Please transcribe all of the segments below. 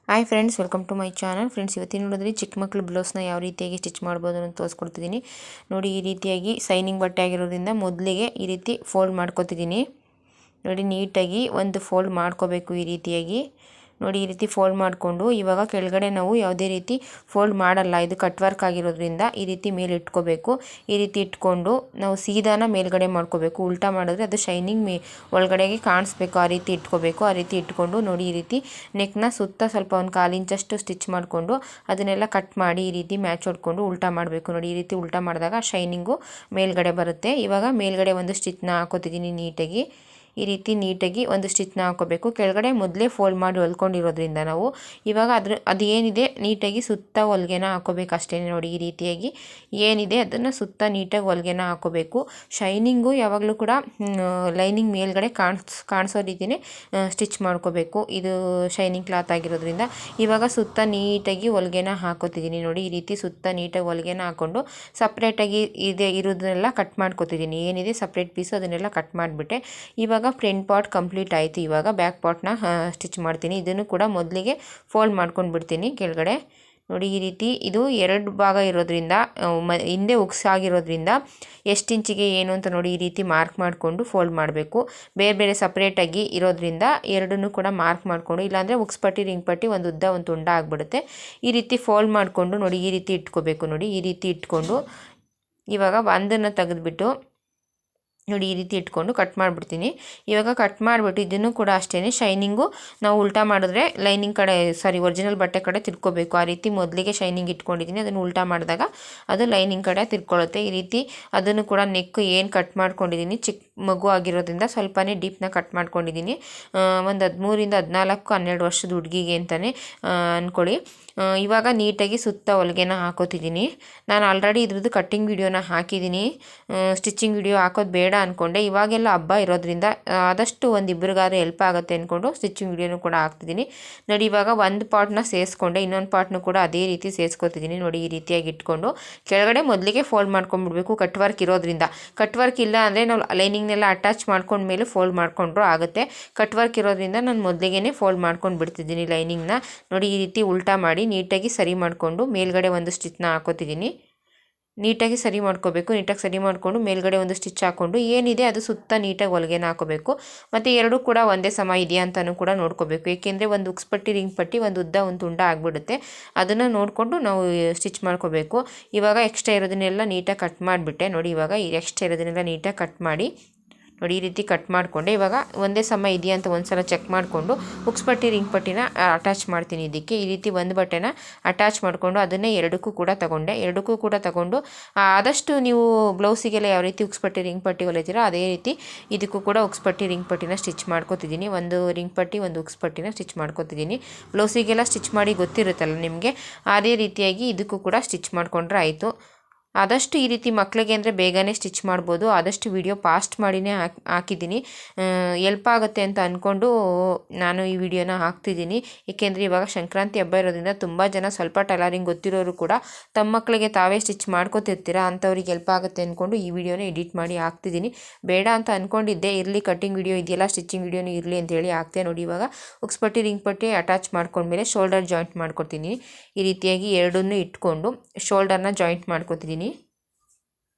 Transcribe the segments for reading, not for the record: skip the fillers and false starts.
Hi friends, welcome to my channel. Friends, ಇವತ್ತಿನ ನೋಡಿದ್ರೆ ಚಿಕ್ಕ ಮಕ್ಕಳು ಬ್ಲೌಸ್ನ ಯಾವ ರೀತಿಯಾಗಿ ಸ್ಟಿಚ್ ಮಾಡ್ಬೋದು ಅಂತ ತೋರಿಸ್ಕೊಡ್ತಿದ್ದೀನಿ. ನೋಡಿ, ಈ ರೀತಿಯಾಗಿ ಸೈನಿಂಗ್ ಬಟ್ಟೆ ಆಗಿರೋದ್ರಿಂದ ಮೊದಲಿಗೆ ಈ ರೀತಿ ಫೋಲ್ಡ್ ಮಾಡ್ಕೊತಿದ್ದೀನಿ. ನೋಡಿ, ನೀಟಾಗಿ ಒಂದು ಫೋಲ್ಡ್ ಮಾಡ್ಕೋಬೇಕು ಈ ರೀತಿಯಾಗಿ. ನೋಡಿ, ಈ ರೀತಿ ಫೋಲ್ಡ್ ಮಾಡಿಕೊಂಡು ಇವಾಗ ಕೆಳಗಡೆ ನಾವು ಯಾವುದೇ ರೀತಿ ಫೋಲ್ಡ್ ಮಾಡಲ್ಲ. ಇದು ಕಟ್ ವರ್ಕ್ ಆಗಿರೋದ್ರಿಂದ ಈ ರೀತಿ ಮೇಲೆ ಇಟ್ಕೋಬೇಕು. ಈ ರೀತಿ ಇಟ್ಕೊಂಡು ನಾವು ಸೀದಾನ ಮೇಲ್ಗಡೆ ಮಾಡ್ಕೋಬೇಕು. ಉಲ್ಟಾ ಮಾಡಿದ್ರೆ ಅದು ಶೈನಿಂಗ್ ಒಳಗಡೆಗೆ ಕಾಣಿಸ್ಬೇಕು. ಆ ರೀತಿ ಇಟ್ಕೋಬೇಕು. ಆ ರೀತಿ ಇಟ್ಕೊಂಡು ನೋಡಿ, ಈ ರೀತಿ ನೆಕ್ನ ಸುತ್ತ ಸ್ವಲ್ಪ ಒಂದು 1/4 ಇಂಚಷ್ಟು ಸ್ಟಿಚ್ ಮಾಡಿಕೊಂಡು ಅದನ್ನೆಲ್ಲ ಕಟ್ ಮಾಡಿ ಈ ರೀತಿ ಮ್ಯಾಚ್ ಹೊಡ್ಕೊಂಡು ಉಲ್ಟಾ ಮಾಡಬೇಕು. ನೋಡಿ, ಈ ರೀತಿ ಉಲ್ಟಾ ಮಾಡಿದಾಗ ಶೈನಿಂಗು ಮೇಲ್ಗಡೆ ಬರುತ್ತೆ. ಇವಾಗ ಮೇಲ್ಗಡೆ ಒಂದು ಸ್ಟಿಚ್ನ ಹಾಕೋತಿದ್ದೀನಿ ನೀಟಾಗಿ. ಈ ರೀತಿ ನೀಟಾಗಿ ಒಂದು ಸ್ಟಿಚ್ನ ಹಾಕೋಬೇಕು. ಕೆಳಗಡೆ ಮೊದಲೇ ಫೋಲ್ಡ್ ಮಾಡಿ ಹೊಲ್ಕೊಂಡಿರೋದ್ರಿಂದ ನಾವು ಇವಾಗ ಅದು ಏನಿದೆ ನೀಟಾಗಿ ಸುತ್ತ ಹೊಲಿಗೆನ ಹಾಕೋಬೇಕು ಅಷ್ಟೇ. ನೋಡಿ, ಈ ರೀತಿಯಾಗಿ ಏನಿದೆ ಅದನ್ನು ಸುತ್ತ ನೀಟಾಗಿ ಹೊಲಿಗೆನ ಹಾಕೋಬೇಕು. ಶೈನಿಂಗು ಯಾವಾಗಲೂ ಕೂಡ ಲೈನಿಂಗ್ ಮೇಲ್ಗಡೆ ಕಾಣಿಸೋ ರೀತಿಯೇ ಸ್ಟಿಚ್ ಮಾಡ್ಕೋಬೇಕು. ಇದು ಶೈನಿಂಗ್ ಕ್ಲಾತ್ ಆಗಿರೋದ್ರಿಂದ ಇವಾಗ ಸುತ್ತ ನೀಟಾಗಿ ಹೊಲಿಗೆನ ಹಾಕೋತಿದ್ದೀನಿ. ನೋಡಿ, ಈ ರೀತಿ ಸುತ್ತ ನೀಟಾಗಿ ಹೊಲಿಗೆನ ಹಾಕ್ಕೊಂಡು ಸಪ್ರೇಟಾಗಿ ಇರೋದನ್ನೆಲ್ಲ ಕಟ್ ಮಾಡ್ಕೋತಿದ್ದೀನಿ. ಏನಿದೆ ಸಪ್ರೇಟ್ ಪೀಸು ಅದನ್ನೆಲ್ಲ ಕಟ್ ಮಾಡಿಬಿಟ್ಟೆ. ಇವಾಗ ಫ್ರಂಟ್ ಪಾರ್ಟ್ ಕಂಪ್ಲೀಟ್ ಆಯಿತು. ಇವಾಗ ಬ್ಯಾಕ್ ಪಾರ್ಟ್ನ ಸ್ಟಿಚ್ ಮಾಡ್ತೀನಿ. ಇದನ್ನು ಕೂಡ ಮೊದಲಿಗೆ ಫೋಲ್ಡ್ ಮಾಡ್ಕೊಂಡು ಬಿಡ್ತೀನಿ ಕೆಳಗಡೆ. ನೋಡಿ, ಈ ರೀತಿ ಇದು 2 ಭಾಗ ಇರೋದ್ರಿಂದ ಹಿಂದೆ ಉಕ್ಸಾಗಿರೋದ್ರಿಂದ ಎಷ್ಟು ಇಂಚಿಗೆ ಏನು ಅಂತ ನೋಡಿ ಈ ರೀತಿ ಮಾರ್ಕ್ ಮಾಡಿಕೊಂಡು ಫೋಲ್ಡ್ ಮಾಡಬೇಕು. ಬೇರೆ ಬೇರೆ ಸಪ್ರೇಟಾಗಿ ಇರೋದ್ರಿಂದ ಎರಡನ್ನೂ ಕೂಡ ಮಾರ್ಕ್ ಮಾಡಿಕೊಂಡು, ಇಲ್ಲಾಂದರೆ ಉಕ್ಸ್ ಪಟ್ಟಿ ರಿಂಗ್ ಪಟ್ಟಿ ಒಂದು ಉದ್ದ ಒಂದು ತುಂಡ ಆಗಿಬಿಡುತ್ತೆ. ಈ ರೀತಿ ಫೋಲ್ಡ್ ಮಾಡಿಕೊಂಡು ನೋಡಿ ಈ ರೀತಿ ಇಟ್ಕೋಬೇಕು. ನೋಡಿ, ಈ ರೀತಿ ಇಟ್ಕೊಂಡು ಇವಾಗ ಒಂದನ್ನು ತೆಗೆದುಬಿಟ್ಟು ನೋಡಿ ಈ ರೀತಿ ಇಟ್ಕೊಂಡು ಕಟ್ ಮಾಡಿಬಿಡ್ತೀನಿ. ಇವಾಗ ಕಟ್ ಮಾಡಿಬಿಟ್ಟು ಇದನ್ನು ಕೂಡ ಅಷ್ಟೇ ಶೈನಿಂಗು ನಾವು ಉಲ್ಟಾ ಮಾಡಿದ್ರೆ ಲೈನಿಂಗ್ ಕಡೆ ಒರಿಜಿನಲ್ ಬಟ್ಟೆ ಕಡೆ ತಿರ್ಕೋಬೇಕು. ಆ ರೀತಿ ಮೊದಲಿಗೆ ಶೈನಿಂಗ್ ಇಟ್ಕೊಂಡಿದ್ದೀನಿ. ಅದನ್ನು ಉಲ್ಟಾ ಮಾಡಿದಾಗ ಅದು ಲೈನಿಂಗ್ ಕಡೆ ತಿರ್ಕೊಳ್ಳುತ್ತೆ. ಈ ರೀತಿ ಅದನ್ನು ಕೂಡ ನೆಕ್ ಏನು ಕಟ್ ಮಾಡ್ಕೊಂಡಿದ್ದೀನಿ ಚಿಕ್ಕ ಮಗು ಆಗಿರೋದ್ರಿಂದ ಸ್ವಲ್ಪನೇ ಡೀಪ್ನ ಕಟ್ ಮಾಡ್ಕೊಂಡಿದ್ದೀನಿ. ಒಂದು 13 14 12 ವರ್ಷದ ಹುಡುಗಿಗೆ ಅಂತಲೇ ಅಂದ್ಕೊಳ್ಳಿ. ಇವಾಗ ನೀಟಾಗಿ ಸುತ್ತ ಹೊಲಿಗೆನ ಹಾಕೋತಿದ್ದೀನಿ. ನಾನು ಆಲ್ರೆಡಿ ಇದ್ರದ್ದು ಕಟ್ಟಿಂಗ್ ವಿಡಿಯೋನ ಹಾಕಿದ್ದೀನಿ. ಸ್ಟಿಚಿಂಗ್ ವಿಡಿಯೋ ಹಾಕೋದು ಬೇಡ ಅಂದ್ಕೊಂಡೆ. ಇವಾಗೆಲ್ಲ ಹಬ್ಬ ಇರೋದ್ರಿಂದ ಆದಷ್ಟು ಒಂದಿಬ್ಬರಿಗಾದ್ರೆ ಹೆಲ್ಪ್ ಆಗುತ್ತೆ ಅಂದ್ಕೊಂಡು ಸ್ಟಿಚಿಂಗ್ ವಿಡಿಯೋನು ಕೂಡ ಹಾಕ್ತಿದ್ದೀನಿ. ನೋಡಿ, ಇವಾಗ ಒಂದು ಪಾರ್ಟ್ನ ಸೇರಿಸ್ಕೊಂಡೆ, ಇನ್ನೊಂದು ಪಾರ್ಟ್ನು ಕೂಡ ಅದೇ ರೀತಿ ಸೇರಿಸ್ಕೊತಿದ್ದೀನಿ. ನೋಡಿ, ಈ ರೀತಿಯಾಗಿ ಇಟ್ಕೊಂಡು ಕೆಳಗಡೆ ಮೊದಲಿಗೆ ಫೋಲ್ಡ್ ಮಾಡ್ಕೊಂಡ್ಬಿಡ್ಬೇಕು. ಕಟ್ ವರ್ಕ್ ಇರೋದ್ರಿಂದ. ಕಟ್ ವರ್ಕ್ ಇಲ್ಲ ಅಂದರೆ ನಾವು ಲೈನಿಂಗ್ನೆಲ್ಲ ಅಟ್ಯಾಚ್ ಮಾಡ್ಕೊಂಡ್ಮೇಲೆ ಫೋಲ್ಡ್ ಮಾಡ್ಕೊಂಡ್ರು ಆಗುತ್ತೆ. ಕಟ್ ವರ್ಕ್ ಇರೋದ್ರಿಂದ ನಾನು ಮೊದಲಿಗೆ ಫೋಲ್ಡ್ ಮಾಡ್ಕೊಂಡು ಬಿಡ್ತಿದ್ದೀನಿ ಲೈನಿಂಗ್ನ. ನೋಡಿ, ಈ ರೀತಿ ಉಲ್ಟಾ ಮಾಡಿ ನೀಟಾಗಿ ಸರಿ ಮಾಡಿಕೊಂಡು ಮೇಲ್ಗಡೆ ಒಂದು ಸ್ಟಿಚ್ನ ಹಾಕೋತಿದ್ದೀನಿ. ನೀಟಾಗಿ ಸರಿ ಮಾಡ್ಕೋಬೇಕು. ನೀಟಾಗಿ ಸರಿ ಮಾಡಿಕೊಂಡು ಮೇಲ್ಗಡೆ ಒಂದು ಸ್ಟಿಚ್ ಹಾಕ್ಕೊಂಡು ಏನಿದೆ ಅದು ಸುತ್ತ ನೀಟಾಗಿ ಹೊಲಿಗೆನ ಹಾಕೋಬೇಕು. ಮತ್ತು ಎರಡೂ ಕೂಡ ಒಂದೇ ಸಮ ಇದೆಯಾ ಅಂತಲೂ ಕೂಡ ನೋಡ್ಕೋಬೇಕು. ಏಕೆಂದರೆ ಒಂದು ಉಕ್ಸ್ ಪಟ್ಟಿ ರಿಂಗ್ ಪಟ್ಟಿ ಒಂದು ಉದ್ದ ಒಂದು ತುಂಡ ಆಗಿಬಿಡುತ್ತೆ. ಅದನ್ನು ನೋಡಿಕೊಂಡು ನಾವು ಸ್ಟಿಚ್ ಮಾಡ್ಕೋಬೇಕು. ಇವಾಗ ಎಕ್ಸ್ಟ್ರಾ ಇರೋದನ್ನೆಲ್ಲ ನೀಟಾಗಿ ಕಟ್ ಮಾಡಿಬಿಟ್ಟೆ. ನೋಡಿ, ಇವಾಗ ಈ ಎಕ್ಸ್ಟ್ರಾ ಇರೋದನ್ನೆಲ್ಲ ನೀಟಾಗಿ ಕಟ್ ಮಾಡಿ ನೋಡಿ ಈ ರೀತಿ ಕಟ್ ಮಾಡಿಕೊಂಡೆ. ಇವಾಗ ಒಂದೇ ಸಮ ಇದೆಯಾ ಅಂತ ಒಂದು ಸಲ ಚೆಕ್ ಮಾಡಿಕೊಂಡು ಉಕ್ಸ್ ಪಟ್ಟಿ ರಿಂಗ್ ಪಟ್ಟಿನ ಅಟ್ಯಾಚ್ ಮಾಡ್ತೀನಿ ಇದಕ್ಕೆ. ಈ ರೀತಿ ಒಂದು ಬಟ್ಟೆನ ಅಟ್ಯಾಚ್ ಮಾಡಿಕೊಂಡು ಅದನ್ನೇ ಎರಡಕ್ಕೂ ಕೂಡ ತಗೊಂಡು ಆದಷ್ಟು ನೀವು ಬ್ಲೌಸಿಗೆಲ್ಲ ಯಾವ ರೀತಿ ಉಕ್ಸ್ ಪಟ್ಟಿ ರಿಂಗ್ ಪಟ್ಟಿ ಹೊಲಿತೀರೋ ಅದೇ ರೀತಿ ಇದಕ್ಕೂ ಕೂಡ ಉಕ್ಸ್ ಪಟ್ಟಿ ರಿಂಗ್ ಪಟ್ಟಿನ ಸ್ಟಿಚ್ ಮಾಡ್ಕೋತಿದ್ದೀನಿ. ಒಂದು ರಿಂಗ್ ಪಟ್ಟಿ ಒಂದು ಉಕ್ಸ್ ಪಟ್ಟಿನ ಸ್ಟಿಚ್ ಮಾಡ್ಕೋತಿದ್ದೀನಿ. ಬ್ಲೌಸಿಗೆಲ್ಲ ಸ್ಟಿಚ್ ಮಾಡಿ ಗೊತ್ತಿರುತ್ತಲ್ಲ ನಿಮಗೆ, ಅದೇ ರೀತಿಯಾಗಿ ಇದಕ್ಕೂ ಕೂಡ ಸ್ಟಿಚ್ ಮಾಡಿಕೊಂಡ್ರೆ ಆಯಿತು. ಆದಷ್ಟು ಈ ರೀತಿ ಮಕ್ಕಳಿಗೆ ಅಂದರೆ ಬೇಗನೆ ಸ್ಟಿಚ್ ಮಾಡ್ಬೋದು. ಆದಷ್ಟು ವಿಡಿಯೋ ಫಾಸ್ಟ್ ಮಾಡಿನೇ ಹಾಕಿದ್ದೀನಿ. ಎಲ್ಪ್ ಆಗುತ್ತೆ ಅಂತ ಅಂದ್ಕೊಂಡು ನಾನು ಈ ವಿಡಿಯೋನ ಹಾಕ್ತಿದ್ದೀನಿ. ಏಕೆಂದರೆ ಇವಾಗ ಸಂಕ್ರಾಂತಿ ಹಬ್ಬ ಇರೋದ್ರಿಂದ ತುಂಬ ಜನ ಸ್ವಲ್ಪ ಟೈಲರಿಂಗ್ ಗೊತ್ತಿರೋರು ಕೂಡ ತಮ್ಮ ಮಕ್ಕಳಿಗೆ ತಾವೇ ಸ್ಟಿಚ್ ಮಾಡ್ಕೋತಿರ್ತೀರ. ಅಂಥವ್ರಿಗೆ ಹೆಲ್ಪ್ ಆಗುತ್ತೆ ಅಂದ್ಕೊಂಡು ಈ ವಿಡಿಯೋನ ಎಡಿಟ್ ಮಾಡಿ ಹಾಕ್ತಿದ್ದೀನಿ. ಬೇಡ ಅಂತ ಅಂದ್ಕೊಂಡಿದ್ದೆ, ಇರಲಿ ಕಟ್ಟಿಂಗ್ ವಿಡಿಯೋ ಇದೆಯಲ್ಲ ಸ್ಟಿಚಿಂಗ್ ವಿಡಿಯೋನು ಇರಲಿ ಅಂತೇಳಿ ಹಾಕ್ತೆ. ನೋಡಿ, ಇವಾಗ ಉಕ್ಸ್ ಪಟ್ಟಿ ರಿಂಗ್ ಪಟ್ಟಿ ಅಟ್ಯಾಚ್ ಮಾಡ್ಕೊಂಡ್ಮೇಲೆ ಶೋಲ್ಡರ್ ಜಾಯಿಂಟ್ ಮಾಡ್ಕೊತೀನಿ. ಈ ರೀತಿಯಾಗಿ ಎರಡನ್ನೂ ಇಟ್ಕೊಂಡು ಶೋಲ್ಡರ್ನ ಜಾಯಿಂಟ್ ಮಾಡ್ಕೊತಿದ್ದೀನಿ.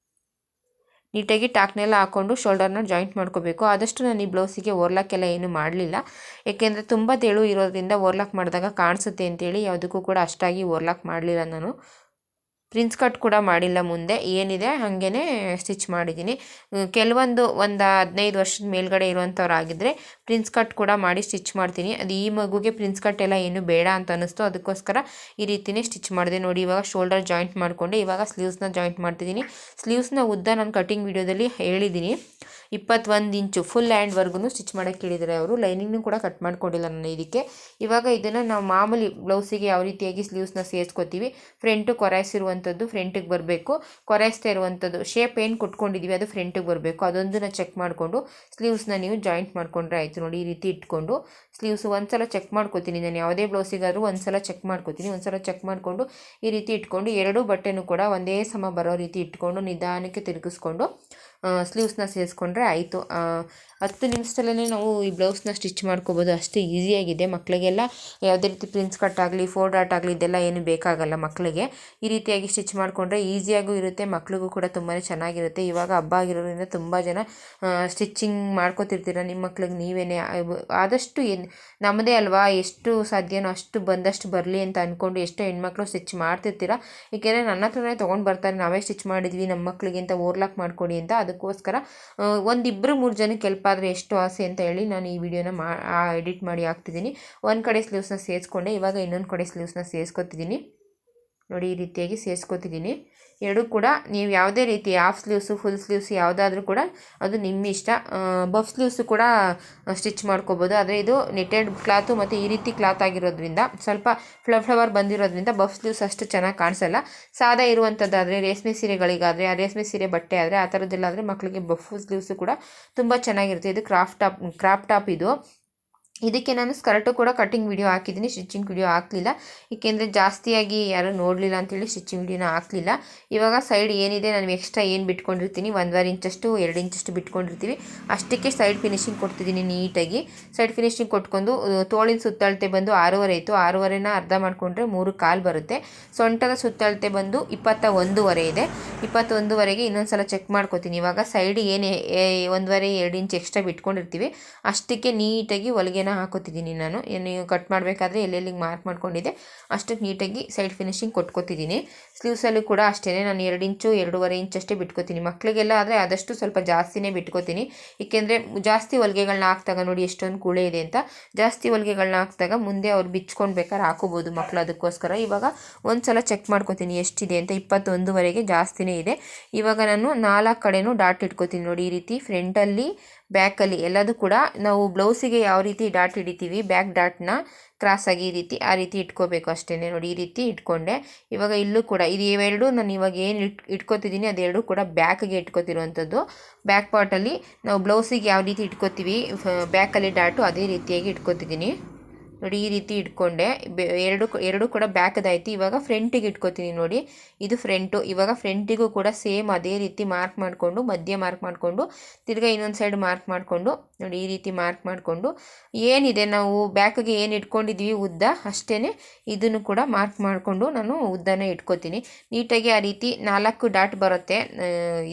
ನೀಟಾಗಿ ಟಾಕ್ನೆಲ್ಲ ಹಾಕ್ಕೊಂಡು ಶೋಲ್ಡರ್ನ ಜಾಯಿಂಟ್ ಮಾಡ್ಕೋಬೇಕು. ಆದಷ್ಟು ನಾನು ಈ ಬ್ಲೌಸಿಗೆ ಓರ್ಲಾಕೆಲ್ಲ ಏನೂ ಮಾಡಲಿಲ್ಲ. ಏಕೆಂದರೆ ತುಂಬ ತೆಳು ಇರೋದ್ರಿಂದ ಓರ್ಲಾಕ್ ಮಾಡಿದಾಗ ಕಾಣಿಸುತ್ತೆ ಅಂತೇಳಿ ಯಾವುದಕ್ಕೂ ಕೂಡ ಅಷ್ಟಾಗಿ ಓರ್ಲಾಕ್ ಮಾಡಲಿಲ್ಲ. ನಾನು ಪ್ರಿನ್ಸ್ ಕಟ್ ಕೂಡ ಮಾಡಿಲ್ಲ. ಮುಂದೆ ಏನಿದೆ ಹಾಗೇ ಸ್ಟಿಚ್ ಮಾಡಿದ್ದೀನಿ. ಕೆಲವೊಂದು 15 ವರ್ಷದ ಮೇಲ್ಗಡೆ ಇರುವಂಥವ್ರಾಗಿದ್ದರೆ ಪ್ರಿನ್ಸ್ ಕಟ್ ಕೂಡ ಮಾಡಿ ಸ್ಟಿಚ್ ಮಾಡ್ತೀನಿ. ಅದು ಈ ಮಗುಗೆ ಪ್ರಿನ್ಸ್ ಕಟ್ ಎಲ್ಲ ಏನೂ ಬೇಡ ಅಂತ ಅನ್ನಿಸ್ತು, ಅದಕ್ಕೋಸ್ಕರ ಈ ರೀತಿಯೇ ಸ್ಟಿಚ್ ಮಾಡಿದೆ. ನೋಡಿ, ಇವಾಗ ಶೋಲ್ಡರ್ ಜಾಯಿಂಟ್ ಮಾಡಿಕೊಂಡೆ. ಇವಾಗ ಸ್ಲೀವ್ಸ್ನ ಜಾಯಿಂಟ್ ಮಾಡ್ತಿದ್ದೀನಿ. ಸ್ಲೀವ್ಸ್ನ ಉದ್ದ ನಾನು ಕಟಿಂಗ್ ವಿಡಿಯೋದಲ್ಲಿ ಹೇಳಿದ್ದೀನಿ. 21 ಇಂಚು ಫುಲ್ ಹ್ಯಾಂಡ್ವರೆಗೂ ಸ್ಟಿಚ್ ಮಾಡೋಕ್ಕೆ ಹೇಳಿದ್ದಾರೆ ಅವರು. ಲೈನಿಂಗ್ನೂ ಕೂಡ ಕಟ್ ಮಾಡ್ಕೊಂಡಿಲ್ಲ ನಾನು ಇದಕ್ಕೆ. ಇವಾಗ ಇದನ್ನು ನಾವು ಮಾಮೂಲಿ ಬ್ಲೌಸಿಗೆ ಯಾವ ರೀತಿಯಾಗಿ ಸ್ಲೀವ್ಸ್ನ ಸೇರಿಸ್ಕೊತೀವಿ, ಫ್ರಂಟು ಕೊರಾಯಿಸಿರುವಂಥದ್ದು ಫ್ರಂಟಿಗೆ ಬರಬೇಕು, ಕೊರಾಯಿಸ್ತಾ ಇರುವಂಥದ್ದು ಶೇಪ್ ಏನು ಕೊಟ್ಕೊಂಡಿದ್ದೀವಿ ಅದು ಫ್ರಂಟಿಗೆ ಬರಬೇಕು. ಅದೊಂದನ್ನು ಚೆಕ್ ಮಾಡಿಕೊಂಡು ಸ್ಲೀವ್ಸ್ನ ನೀವು ಜಾಯಿಂಟ್ ಮಾಡ್ಕೊಂಡ್ರೆ ಆಯಿತು. ನೋಡಿ, ಈ ರೀತಿ ಇಟ್ಕೊಂಡು ಸ್ಲೀವ್ಸು ಒಂದು ಸಲ ಚೆಕ್ ಮಾಡ್ಕೊತೀನಿ. ನಾನು ಯಾವುದೇ ಬ್ಲೌಸಿಗಾದರೂ ಒಂದು ಸಲ ಚೆಕ್ ಮಾಡ್ಕೊತೀನಿ. ಒಂದು ಸಲ ಚೆಕ್ ಮಾಡಿಕೊಂಡು ಈ ರೀತಿ ಇಟ್ಕೊಂಡು ಎರಡೂ ಬಟ್ಟೆನೂ ಕೂಡ ಒಂದೇ ಸಮ ಬರೋ ರೀತಿ ಇಟ್ಕೊಂಡು ನಿಧಾನಕ್ಕೆ ತಿರುಗಿಸ್ಕೊಂಡು ಸ್ಲೀವ್ಸ್ನ ಸೇರಿಸ್ಕೊಂಡ್ರೆ ಆಯಿತು. 10 ನಿಮಿಷದಲ್ಲೇ ನಾವು ಈ ಬ್ಲೌಸ್ನ ಸ್ಟಿಚ್ ಮಾಡ್ಕೋಬೋದು. ಅಷ್ಟು ಈಸಿಯಾಗಿದೆ. ಮಕ್ಕಳಿಗೆಲ್ಲ ಯಾವುದೇ ರೀತಿ ಪ್ರಿನ್ಸ್ ಕಟ್ ಆಗಲಿ, ಫೋರ್ ಡಾಟ್ ಆಗಲಿ ಇದೆಲ್ಲ ಏನು ಬೇಕಾಗಲ್ಲ ಮಕ್ಕಳಿಗೆ. ಈ ರೀತಿಯಾಗಿ ಸ್ಟಿಚ್ ಮಾಡಿಕೊಂಡ್ರೆ ಈಸಿಯಾಗೂ ಇರುತ್ತೆ, ಮಕ್ಕಳಿಗೂ ಕೂಡ ತುಂಬಾ ಚೆನ್ನಾಗಿರುತ್ತೆ. ಇವಾಗ ಹಬ್ಬ ಆಗಿರೋದ್ರಿಂದ ತುಂಬ ಜನ ಸ್ಟಿಚ್ಚಿಂಗ್ ಮಾಡ್ಕೋತಿರ್ತೀರ. ನಿಮ್ಮ ಮಕ್ಳಿಗೆ ನೀವೇನೇ ಆದಷ್ಟು ನಮ್ಮದೇ ಅಲ್ವಾ, ಎಷ್ಟು ಸಾಧ್ಯನೋ ಅಷ್ಟು ಬಂದಷ್ಟು ಬರಲಿ ಅಂತ ಅಂದ್ಕೊಂಡು ಎಷ್ಟೋ ಹೆಣ್ಮಕ್ಳು ಸ್ಟಿಚ್ ಮಾಡ್ತಿರ್ತೀರ. ಏಕೆಂದರೆ ನನ್ನ ಹತ್ರನೇ ತೊಗೊಂಡು ಬರ್ತಾರೆ, ನಾವೇ ಸ್ಟಿಚ್ ಮಾಡಿದ್ವಿ ನಮ್ಮ ಮಕ್ಕಳಿಗೆ ಅಂತ ಓರ್ಲಾಕ್ ಮಾಡಿಕೊಡಿ ಅಂತ. ಅದಕ್ಕೋಸ್ಕರ 1-2-3 ಜನಕ್ಕೆ ಹೆಲ್ಪ್ ಆದರೆ ಎಷ್ಟು ಆಸೆ ಅಂತ ಹೇಳಿ ನಾನು ಈ ವಿಡಿಯೋನ ಎಡಿಟ್ ಮಾಡಿ ಹಾಕ್ತಿದ್ದೀನಿ. ಒಂದು ಕಡೆ ಸ್ಲೀವ್ಸ್ನ ಸೇರಿಸ್ಕೊಂಡೆ, ಇವಾಗ ಇನ್ನೊಂದು ಕಡೆ ಸ್ಲೀವ್ಸ್ನ ಸೇರಿಸ್ಕೊತಿದ್ದೀನಿ. ನೋಡಿ ಈ ರೀತಿಯಾಗಿ ಸೇರಿಸ್ಕೊತಿದ್ದೀನಿ. ಎರಡೂ ಕೂಡ ನೀವು ಯಾವುದೇ ರೀತಿ ಹಾಫ್ ಸ್ಲೀವ್ಸು, ಫುಲ್ ಸ್ಲೀವ್ಸ್ ಯಾವುದಾದ್ರೂ ಕೂಡ ಅದು ನಿಮ್ಮ ಇಷ್ಟ. ಬಫ್ ಸ್ಲೀವ್ಸು ಕೂಡ ಸ್ಟಿಚ್ ಮಾಡ್ಕೋಬೋದು. ಆದರೆ ಇದು ನೆಟೆಡ್ ಕ್ಲಾತು ಮತ್ತು ಈ ರೀತಿ ಕ್ಲಾತ್ ಆಗಿರೋದ್ರಿಂದ ಸ್ವಲ್ಪ ಫ್ಲವರ್ ಬಂದಿರೋದ್ರಿಂದ ಬಫ್ ಸ್ಲೀವ್ಸ್ ಅಷ್ಟು ಚೆನ್ನಾಗಿ ಕಾಣಿಸಲ್ಲ. ಸಾದಾ ಇರುವಂಥದ್ದಾದರೆ ರೇಷ್ಮೆ ಸೀರೆಗಳಿಗಾದರೆ, ಆ ರೇಷ್ಮೆ ಸೀರೆ ಬಟ್ಟೆ ಆದರೆ ಆ ಥರದ್ದೆಲ್ಲ ಆದರೆ ಮಕ್ಕಳಿಗೆ ಬಫ್ ಸ್ಲೀವ್ಸು ಕೂಡ ತುಂಬ ಚೆನ್ನಾಗಿರುತ್ತೆ. ಇದು ಕ್ರಾಪ್ ಟಾಪ್ ಇದು. ಇದಕ್ಕೆ ನಾನು ಸ್ಕರ್ಟು ಕೂಡ ಕಟ್ಟಿಂಗ್ ವಿಡಿಯೋ ಹಾಕಿದ್ದೀನಿ, ಸ್ಟಿಚಿಂಗ್ ವಿಡಿಯೋ ಹಾಕಲಿಲ್ಲ. ಏಕೆಂದರೆ ಜಾಸ್ತಿಯಾಗಿ ಯಾರೂ ನೋಡಲಿಲ್ಲ ಅಂತೇಳಿ ಸ್ಟಿಚಿಂಗ್ ವಿಡಿಯೋನ ಹಾಕಲಿಲ್ಲ. ಇವಾಗ ಸೈಡ್ ಏನಿದೆ ನಾನು ಎಕ್ಸ್ಟ್ರಾ ಏನು ಬಿಟ್ಕೊಂಡಿರ್ತೀನಿ, 1.5 ಇಂಚಷ್ಟು 2 ಇಂಚಷ್ಟು ಬಿಟ್ಕೊಂಡಿರ್ತೀವಿ, ಅಷ್ಟಕ್ಕೆ ಸೈಡ್ ಫಿನಿಶಿಂಗ್ ಕೊಡ್ತಿದ್ದೀನಿ ನೀಟಾಗಿ. ಸೈಡ್ ಫಿನಿಶಿಂಗ್ ಕೊಟ್ಕೊಂಡು ತೋಳಿನ ಸುತ್ತಳತೆ ಬಂದು 6.5 ಇತ್ತು, 6.5ನ ಅರ್ಧ ಮಾಡಿಕೊಂಡ್ರೆ 3.25 ಬರುತ್ತೆ. ಸೊಂಟದ ಸುತ್ತಳತೆ ಬಂದು 21.5 ಇದೆ. 21.5ಗೆ ಇನ್ನೊಂದು ಸಲ ಚೆಕ್ ಮಾಡ್ಕೋತೀನಿ. ಇವಾಗ ಸೈಡ್ ಏನು 1.5-2 ಇಂಚ್ ಎಕ್ಸ್ಟ್ರಾ ಬಿಟ್ಕೊಂಡಿರ್ತೀವಿ ಅಷ್ಟಕ್ಕೆ ನೀಟಾಗಿ ಹೊಲಿಗೆನ ಹಾಕೋತಿದ್ದೀನಿ. ನಾನು ನೀವು ಕಟ್ ಮಾಡಬೇಕಾದ್ರೆ ಎಲ್ಲೆಲ್ಲಿಗೆ ಮಾರ್ಕ್ ಮಾಡ್ಕೊಂಡಿದ್ದೆ ಅಷ್ಟಕ್ಕೆ ನೀಟಾಗಿ ಸೈಡ್ ಫಿನಿಶಿಂಗ್ ಕೊಟ್ಕೋತಿದ್ದೀನಿ. ಸ್ಲೀವ್ಸಲ್ಲೂ ಕೂಡ ಅಷ್ಟೇ ನಾನು 2 ಇಂಚು 2.5 ಇಂಚ್ ಅಷ್ಟೇ ಬಿಟ್ಕೋತೀನಿ. ಮಕ್ಕಳಿಗೆಲ್ಲ ಆದರೆ ಆದಷ್ಟು ಸ್ವಲ್ಪ ಜಾಸ್ತಿನೇ ಬಿಟ್ಕೋತೀನಿ. ಏಕೆಂದರೆ ಜಾಸ್ತಿ ಹೊಲಿಗೆಗಳನ್ನ ಹಾಕಿದಾಗ ನೋಡಿ ಎಷ್ಟೊಂದು ಕೂಳೆ ಇದೆ ಅಂತ, ಜಾಸ್ತಿ ಹೊಲಿಗೆಗಳನ್ನ ಹಾಕಿದಾಗ ಮುಂದೆ ಅವ್ರು ಬಿಚ್ಕೊಂಡು ಬೇಕಾದ್ರೆ ಹಾಕೋಬೋದು ಮಕ್ಕಳು. ಅದಕ್ಕೋಸ್ಕರ ಇವಾಗ ಒಂದು ಸಲ ಚೆಕ್ ಮಾಡ್ಕೋತೀನಿ ಎಷ್ಟಿದೆ ಅಂತ. 21.5ಗೆ ಜಾಸ್ತಿನೇ ಇದೆ. ಇವಾಗ ನಾನು 4 ಕಡೆನೂ ಡಾಟ್ ಇಟ್ಕೋತೀನಿ. ನೋಡಿ ಈ ರೀತಿ ಫ್ರಂಟಲ್ಲಿ, ಬ್ಯಾಕಲ್ಲಿ ಎಲ್ಲದೂ ಕೂಡ ನಾವು ಬ್ಲೌಸಿಗೆ ಯಾವ ರೀತಿ ಡಾಟ್ ಹಿಡಿತೀವಿ, ಬ್ಯಾಕ್ ಡಾಟ್ನ ಕ್ರಾಸಾಗಿ ಈ ರೀತಿ ಆ ರೀತಿ ಇಟ್ಕೋಬೇಕು ಅಷ್ಟೇ. ನೋಡಿ ಈ ರೀತಿ ಇಟ್ಕೊಂಡೆ. ಇವಾಗ ಇಲ್ಲೂ ಕೂಡ ಇದು ಇವೆರಡು ನಾನು ಇವಾಗ ಏನು ಇಟ್ಕೋತಿದ್ದೀನಿ ಅದೆರಡು ಕೂಡ ಬ್ಯಾಕ್ಗೆ ಇಟ್ಕೋತಿರುವಂಥದ್ದು. ಬ್ಯಾಕ್ ಪಾರ್ಟಲ್ಲಿ ನಾವು ಬ್ಲೌಸಿಗೆ ಯಾವ ರೀತಿ ಇಟ್ಕೋತೀವಿ ಬ್ಯಾಕಲ್ಲಿ ಡಾಟು ಅದೇ ರೀತಿಯಾಗಿ ಇಟ್ಕೋತಿದ್ದೀನಿ. ನೋಡಿ ಈ ರೀತಿ ಇಟ್ಕೊಂಡೆ. ಎರಡು ಕೂಡ ಬ್ಯಾಕ್ದಾಯ್ತು. ಇವಾಗ ಫ್ರಂಟಿಗೆ ಇಟ್ಕೋತೀನಿ. ನೋಡಿ ಇದು ಫ್ರಂಟು. ಇವಾಗ ಫ್ರಂಟಿಗೂ ಕೂಡ ಸೇಮ್ ಅದೇ ರೀತಿ ಮಾರ್ಕ್ ಮಾಡಿಕೊಂಡು, ಮಧ್ಯ ಮಾರ್ಕ್ ಮಾಡಿಕೊಂಡು, ತಿರ್ಗಾ ಇನ್ನೊಂದು ಸೈಡ್ ಮಾರ್ಕ್ ಮಾಡಿಕೊಂಡು, ನೋಡಿ ಈ ರೀತಿ ಮಾರ್ಕ್ ಮಾಡಿಕೊಂಡು ಏನಿದೆ ನಾವು ಬ್ಯಾಕ್ಗೆ ಏನು ಇಟ್ಕೊಂಡಿದ್ವಿ ಉದ್ದ ಅಷ್ಟೇ ಇದನ್ನು ಕೂಡ ಮಾರ್ಕ್ ಮಾಡಿಕೊಂಡು ನಾನು ಉದ್ದನೇ ಇಟ್ಕೋತೀನಿ. ನೀಟಾಗಿ ಆ ರೀತಿ 4 ಡಾಟ್ ಬರುತ್ತೆ.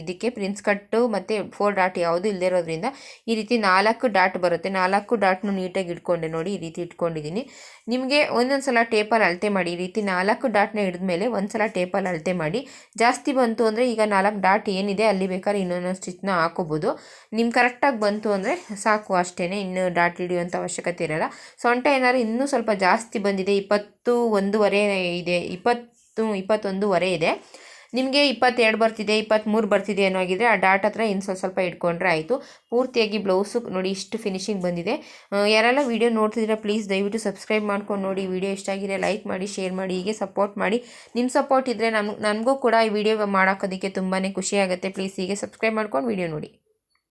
ಇದಕ್ಕೆ ಪ್ರಿನ್ಸ್ ಕಟ್ಟು ಮತ್ತು 4 ಡಾಟ್ ಯಾವುದೂ ಇಲ್ಲದೇ ಇರೋದ್ರಿಂದ ಈ ರೀತಿ 4 ಡಾಟ್ ಬರುತ್ತೆ. 4 ಡಾಟ್ನು ನೀಟಾಗಿ ಇಟ್ಕೊಂಡೆ. ನೋಡಿ ಈ ರೀತಿ ಇಟ್ಕೊಂಡಿದ್ದೀನಿ. ನಿಮಗೆ ಒಂದೊಂದು ಸಲ ಟೇಪಲ್ಲಿ ಅಳತೆ ಮಾಡಿ. ಈ ರೀತಿ 4 ಡಾಟ್ನ ಹಿಡಿದ್ಮೇಲೆ ಒಂದು ಸಲ ಟೇಪಲ್ಲಿ ಅಳತೆ ಮಾಡಿ. ಜಾಸ್ತಿ ಬಂತು ಅಂದರೆ ಈಗ 4 ಡಾಟ್ ಏನಿದೆ ಅಲ್ಲಿ ಬೇಕಾದ್ರೆ ಇನ್ನೊಂದು ಸ್ಟಿಚ್ನ ಹಾಕೋಬೋದು. ನಿಮ್ಗೆ ಕರೆಕ್ಟಾಗಿ ಬಂತು ಅಂದರೆ ಸಾಕು ಅಷ್ಟೇ, ಇನ್ನು ಡಾಟ್ ಹಿಡಿಯುವಂಥ ಅವಶ್ಯಕತೆ ಇರೋಲ್ಲ. ಸೊಂಟ ಏನಾದ್ರು ಇನ್ನೂ ಸ್ವಲ್ಪ ಜಾಸ್ತಿ ಬಂದಿದೆ, 21.5 ಇದೆ, 21.5 ಇದೆ, ನಿಮಗೆ 22 ಬರ್ತಿದೆ, 23 ಬರ್ತಿದೆ ಅನ್ನೋ ಆಗಿದ್ರೆ ಆ ಡಾಟ್ ಹತ್ರ ಇನ್ನು ಸ್ವಲ್ಪ ಇಟ್ಕೊಂಡ್ರೆ ಆಯಿತು. ಪೂರ್ತಿಯಾಗಿ ಬ್ಲೌಸು ನೋಡಿ ಇಷ್ಟು ಫಿನಿಶಿಂಗ್ ಬಂದಿದೆ. ಯಾರೆಲ್ಲ ವೀಡಿಯೋ ನೋಡ್ತಿದ್ದೀರಾ ಪ್ಲೀಸ್ ದಯವಿಟ್ಟು ಸಬ್ಸ್ಕ್ರೈಬ್ ಮಾಡ್ಕೊಂಡು ನೋಡಿ. ವಿಡಿಯೋ ಇಷ್ಟ ಆಗಿದೆ ಲೈಕ್ ಮಾಡಿ, ಶೇರ್ ಮಾಡಿ, ಹೀಗೆ ಸಪೋರ್ಟ್ ಮಾಡಿ. ನಿಮ್ಮ ಸಪೋರ್ಟ್ ಇದ್ದರೆ ನನಗೂ ಕೂಡ ಈ ವಿಡಿಯೋ ಮಾಡೋಕ್ಕೋದಕ್ಕೆ ತುಂಬಾ ಖುಷಿಯಾಗುತ್ತೆ. ಪ್ಲೀಸ್ ಹೀಗೆ ಸಬ್ಸ್ಕ್ರೈಬ್ ಮಾಡ್ಕೊಂಡು ವಿಡಿಯೋ ನೋಡಿ.